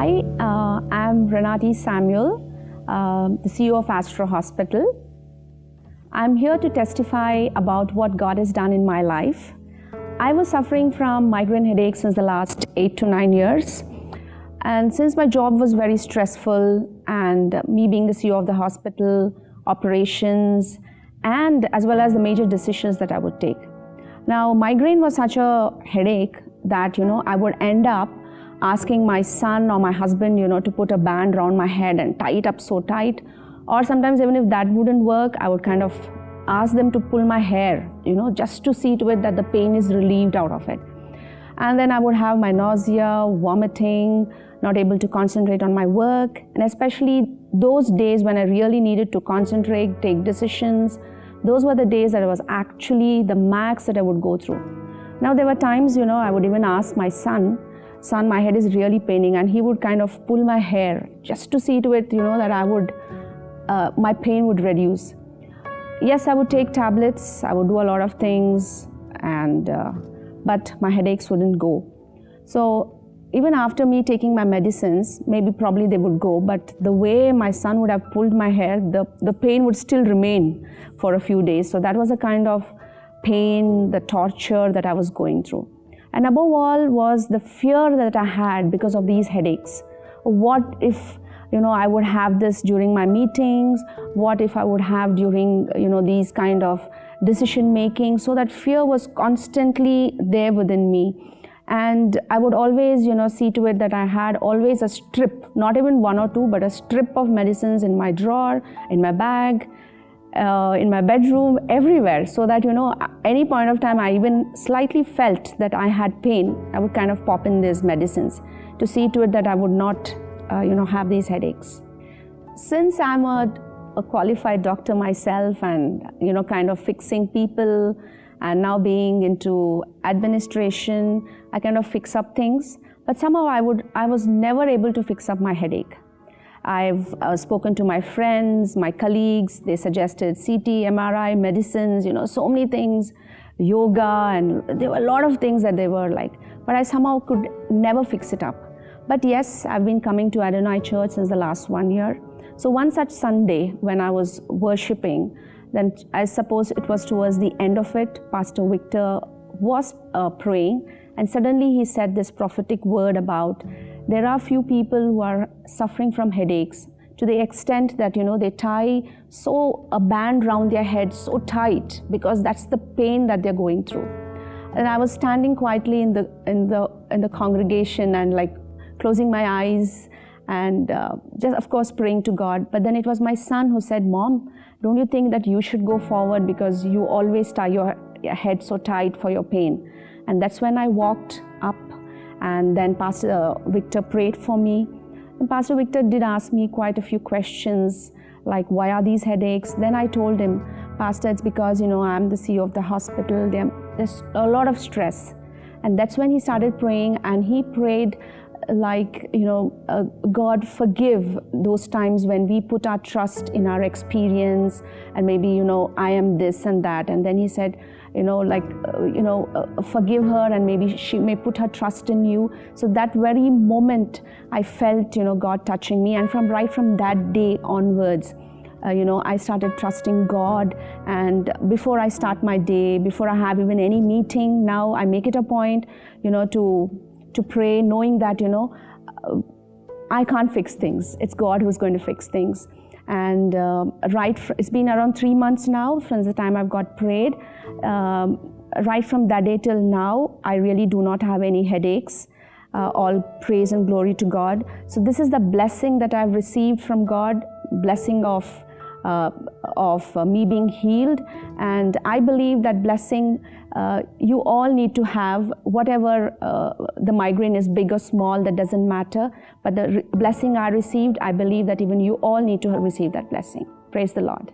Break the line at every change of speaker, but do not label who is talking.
Hi, I'm Renati Samuel, the CEO of Astro Hospital. I'm here to testify about what God has done in my life. I was suffering from migraine headaches since the last 8 to 9 years. And since my job was very stressful, and me being the CEO of the hospital, operations, and as well as the major decisions that I would take. Now, migraine was such a headache that, I would end up asking my son or my husband, to put a band around my head and tie it up so tight. Or sometimes even if that wouldn't work, I would kind of ask them to pull my hair, just to see to it that the pain is relieved out of it. And then I would have my nausea, vomiting, not able to concentrate on my work. And especially those days when I really needed to concentrate, take decisions, those were the days that it was actually the max that I would go through. Now there were times, I would even ask my son, my head is really paining, and he would kind of pull my hair just to see to it, that my pain would reduce. Yes, I would take tablets, I would do a lot of things, but my headaches wouldn't go. So even after me taking my medicines, probably they would go, but the way my son would have pulled my hair, the pain would still remain for a few days. So that was a kind of pain, the torture that I was going through. And above all was the fear that I had because of these headaches. What if, I would have this during my meetings? What if I would have during, these kind of decision making? So that fear was constantly there within me. And I would always, see to it that I had always a strip, not even one or two, but a strip of medicines in my drawer, in my bag, in my bedroom, everywhere, so that, any point of time I even slightly felt that I had pain, I would kind of pop in these medicines to see to it that I would not, have these headaches. Since I'm a qualified doctor myself and, kind of fixing people, and now being into administration, I kind of fix up things, but somehow I was never able to fix up my headache. I've spoken to my friends, my colleagues, they suggested CT, MRI, medicines, so many things, yoga, and there were a lot of things that they were like, but I somehow could never fix it up. But yes, I've been coming to Adonai Church since the last 1 year. So one such Sunday when I was worshiping, then I suppose it was towards the end of it, Pastor Victor was praying, and suddenly he said this prophetic word about there are few people who are suffering from headaches to the extent that, they tie a band around their head so tight because that's the pain that they're going through. And I was standing quietly in the congregation and like closing my eyes and just of course praying to God. But then it was my son who said, "Mom, don't you think that you should go forward because you always tie your head so tight for your pain?" And that's when I walked up, and then Pastor Victor prayed for me. And Pastor Victor did ask me quite a few questions, like, why are these headaches? Then I told him, "Pastor, it's because, I'm the CEO of the hospital. There's a lot of stress." And that's when he started praying, and he prayed like, God, forgive those times when we put our trust in our experience and maybe, I am this and that. And then he said, forgive her and maybe she may put her trust in you. So that very moment I felt, God touching me. And right from that day onwards, I started trusting God. And before I start my day, before I have even any meeting, now I make it a point, to pray, knowing that, I can't fix things. It's God who's going to fix things. And it's been around 3 months now from the time I've got prayed. Right from that day till now, I really do not have any headaches. All praise and glory to God. So this is the blessing that I've received from God, blessing of me being healed. And I believe that blessing you all need to have, whatever the migraine is, big or small, that doesn't matter. But the blessing I received, I believe that even you all need to receive that blessing. Praise the Lord.